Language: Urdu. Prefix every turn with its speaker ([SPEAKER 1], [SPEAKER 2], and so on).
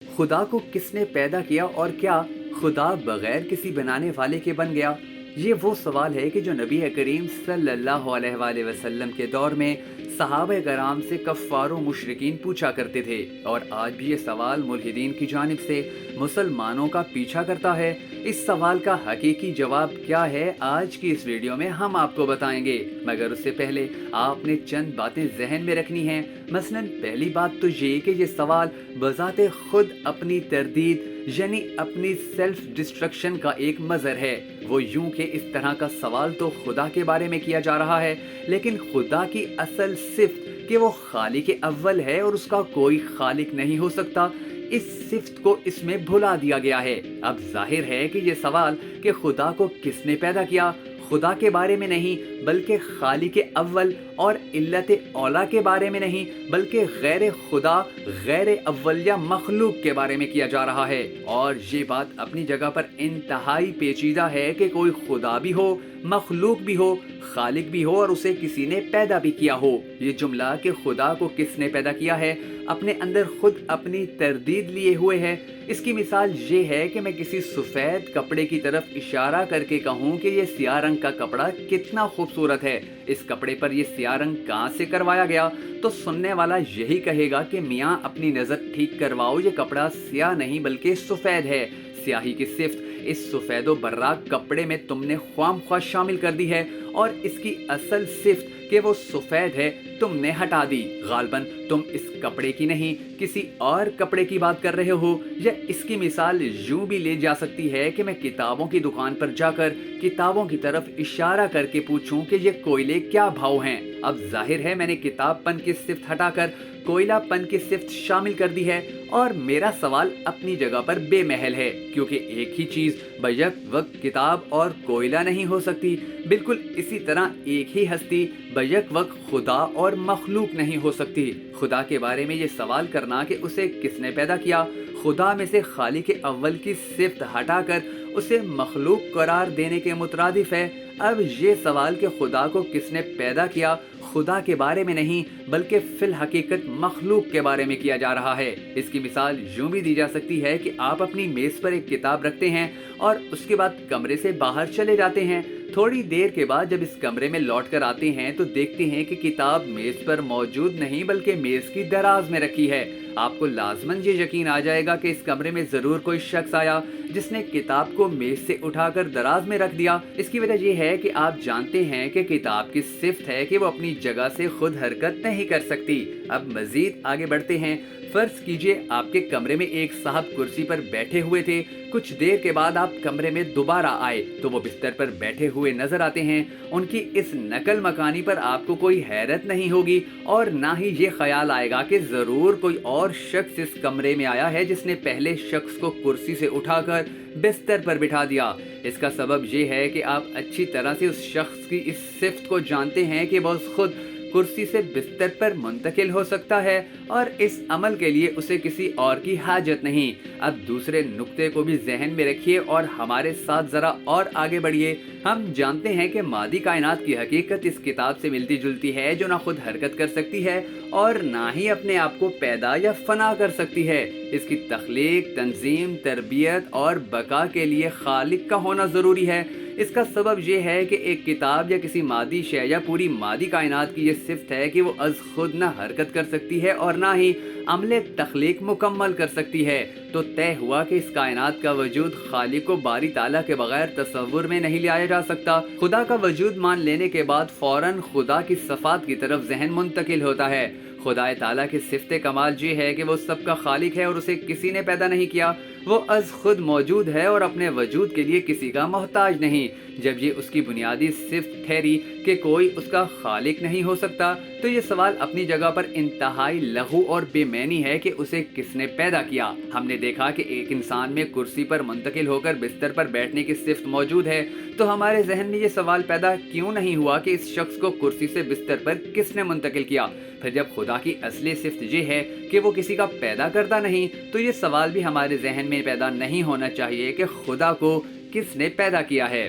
[SPEAKER 1] خدا کو کس نے پیدا کیا اور کیا خدا بغیر کسی بنانے والے کے بن گیا؟ یہ وہ سوال ہے کہ جو نبی کریم صلی اللہ علیہ وآلہ وسلم کے دور میں صحابہ کرام سے کفار و مشرکین پوچھا کرتے تھے، اور آج بھی یہ سوال ملحدین کی جانب سے مسلمانوں کا پیچھا کرتا ہے۔ اس سوال کا حقیقی جواب کیا ہے، آج کی اس ویڈیو میں ہم آپ کو بتائیں گے، مگر اس سے پہلے آپ نے چند باتیں ذہن میں رکھنی ہیں۔ مثلاً پہلی بات تو یہ کہ یہ سوال بذات خود اپنی تردید یعنی اپنی سیلف ڈسٹرکشن کا ایک مظہر ہے۔ وہ یوں کہ اس طرح کا سوال تو خدا کے بارے میں کیا جا رہا ہے، لیکن خدا کی اصل صفت کہ وہ خالق اول ہے اور اس کا کوئی خالق نہیں ہو سکتا، اس صفت کو اس میں بھلا دیا گیا ہے۔ اب ظاہر ہے کہ یہ سوال کہ خدا کو کس نے پیدا کیا خدا کے بارے میں نہیں بلکہ خالق اول اور علت اولا کے بارے میں نہیں بلکہ غیر خدا غیر اول یا مخلوق کے بارے میں کیا جا رہا ہے۔ اور یہ بات اپنی جگہ پر انتہائی پیچیدہ ہے کہ کوئی خدا بھی ہو، مخلوق بھی ہو، خالق بھی ہو اور اسے کسی نے پیدا بھی کیا ہو۔ یہ جملہ کہ خدا کو کس نے پیدا کیا ہے اپنے اندر خود اپنی تردید لیے ہوئے ہے۔ اس کی مثال یہ ہے کہ میں کسی سفید کپڑے کی طرف اشارہ کر کے کہوں کہ یہ سیاہ رنگ کا کپڑا کتنا خوبصورت ہے، اس کپڑے پر یہ سیاہ رنگ کہاں سے کروایا گیا، تو سننے والا یہی کہے گا کہ میاں اپنی نظر ٹھیک کرواؤ، یہ کپڑا سیاہ نہیں بلکہ سفید ہے۔ سیاہی کی صفت اس سفید و براق کپڑے میں تم نے خواہ خواہ شامل کر دی ہے اور اس کی اصل صفت کہ وہ سفید ہے تم نے ہٹا دی۔ غالباً تم اس کپڑے کی نہیں کسی اور کپڑے کی بات کر رہے ہو، یا اس کی مثال یوں بھی لی جا سکتی ہے کہ میں کتابوں کی دکان پر جا کر کتابوں کی طرف اشارہ کر کے پوچھوں کہ یہ کوئلے کیا بھاؤ ہیں۔ اب ظاہر ہے میں نے کتاب پن کی صفت ہٹا کر کوئلہ پن کی صفت شامل کر دی ہے، اور میرا سوال اپنی جگہ پر بے محل ہے، کیونکہ ایک ہی چیز بیک وقت کتاب اور کوئلہ نہیں ہو سکتی۔ بالکل اسی طرح ایک ہی ہستی بیک وقت خدا اور مخلوق نہیں ہو سکتی۔ خدا کے بارے میں یہ سوال کرنا کہ اسے کس نے پیدا کیا، خدا میں سے خالق اول کی صفت ہٹا کر اسے مخلوق قرار دینے کے مترادف ہے۔ اب یہ سوال کہ خدا کو کس نے پیدا کیا خدا کے بارے میں نہیں بلکہ فی الحقیقت مخلوق کے بارے میں کیا جا رہا ہے۔ اس کی مثال یوں بھی دی جا سکتی ہے کہ آپ اپنی میز پر ایک کتاب رکھتے ہیں اور اس کے بعد کمرے سے باہر چلے جاتے ہیں۔ تھوڑی دیر کے بعد جب اس کمرے میں لوٹ کر آتے ہیں تو دیکھتے ہیں کہ کتاب میز پر موجود نہیں بلکہ میز کی دراز میں رکھی ہے۔ آپ کو لازماً یہ یقین آ جائے گا کہ اس کمرے میں ضرور کوئی شخص آیا جس نے کتاب کو میز سے اٹھا کر دراز میں رکھ دیا۔ اس کی وجہ یہ ہے کہ آپ جانتے ہیں کہ کتاب کی صفت ہے کہ وہ اپنی جگہ سے خود حرکت نہیں کر سکتی۔ اب مزید آگے بڑھتے ہیں۔ فرض کیجئے آپ کے کمرے میں ایک صاحب کرسی پر بیٹھے ہوئے تھے، کچھ دیر کے بعد آپ کمرے میں دوبارہ آئے تو وہ بستر پر بیٹھے ہوئے نظر آتے ہیں۔ ان کی اس نقل مکانی پر آپ کو کوئی حیرت نہیں ہوگی اور نہ ہی یہ خیال آئے گا کہ ضرور کوئی اور شخص اس کمرے میں آیا ہے جس نے پہلے شخص کو کرسی سے اٹھا کر بستر پر بٹھا دیا۔ اس کا سبب یہ ہے کہ آپ اچھی طرح سے اس شخص کی اس صفت کو جانتے ہیں کہ وہ خود کرسی سے بستر پر منتقل ہو سکتا ہے اور اس عمل کے لیے اسے کسی اور کی حاجت نہیں۔ اب دوسرے نقطے کو بھی ذہن میں رکھیے اور ہمارے ساتھ ذرا اور آگے بڑھیے۔ ہم جانتے ہیں کہ مادی کائنات کی حقیقت اس کتاب سے ملتی جلتی ہے جو نہ خود حرکت کر سکتی ہے اور نہ ہی اپنے آپ کو پیدا یا فنا کر سکتی ہے۔ اس کی تخلیق، تنظیم، تربیت اور بقا کے لیے خالق کا ہونا ضروری ہے۔ اس کا سبب یہ ہے کہ ایک کتاب یا کسی مادی شے یا پوری مادی کائنات کی یہ صفت ہے کہ وہ از خود نہ حرکت کر سکتی ہے اور نہ ہی عمل تخلیق مکمل کر سکتی ہے۔ تو طے ہوا کہ اس کائنات کا وجود خالق و باری تعالیٰ کے بغیر تصور میں نہیں لایا جا سکتا۔ خدا کا وجود مان لینے کے بعد فوراً خدا کی صفات کی طرف ذہن منتقل ہوتا ہے۔ خدا تعالیٰ کی صفت کمال یہ ہے کہ وہ سب کا خالق ہے اور اسے کسی نے پیدا نہیں کیا۔ وہ از خود موجود ہے اور اپنے وجود کے لیے کسی کا محتاج نہیں۔ جب یہ اس کی بنیادی صفت ٹھہری کہ کوئی اس کا خالق نہیں ہو سکتا تو یہ سوال اپنی جگہ پر انتہائی لغو اور بے معنی ہے کہ اسے کس نے پیدا کیا۔ ہم نے دیکھا کہ ایک انسان میں کرسی پر منتقل ہو کر بستر پر بیٹھنے کی صفت موجود ہے، تو ہمارے ذہن میں یہ سوال پیدا کیوں نہیں ہوا کہ اس شخص کو کرسی سے بستر پر کس نے منتقل کیا؟ پھر جب خدا کی اصلی صفت یہ ہے کہ وہ کسی کا پیدا کردہ نہیں تو یہ سوال بھی ہمارے ذہن میں پیدا نہیں ہونا چاہیے کہ خدا کو کس نے پیدا کیا ہے۔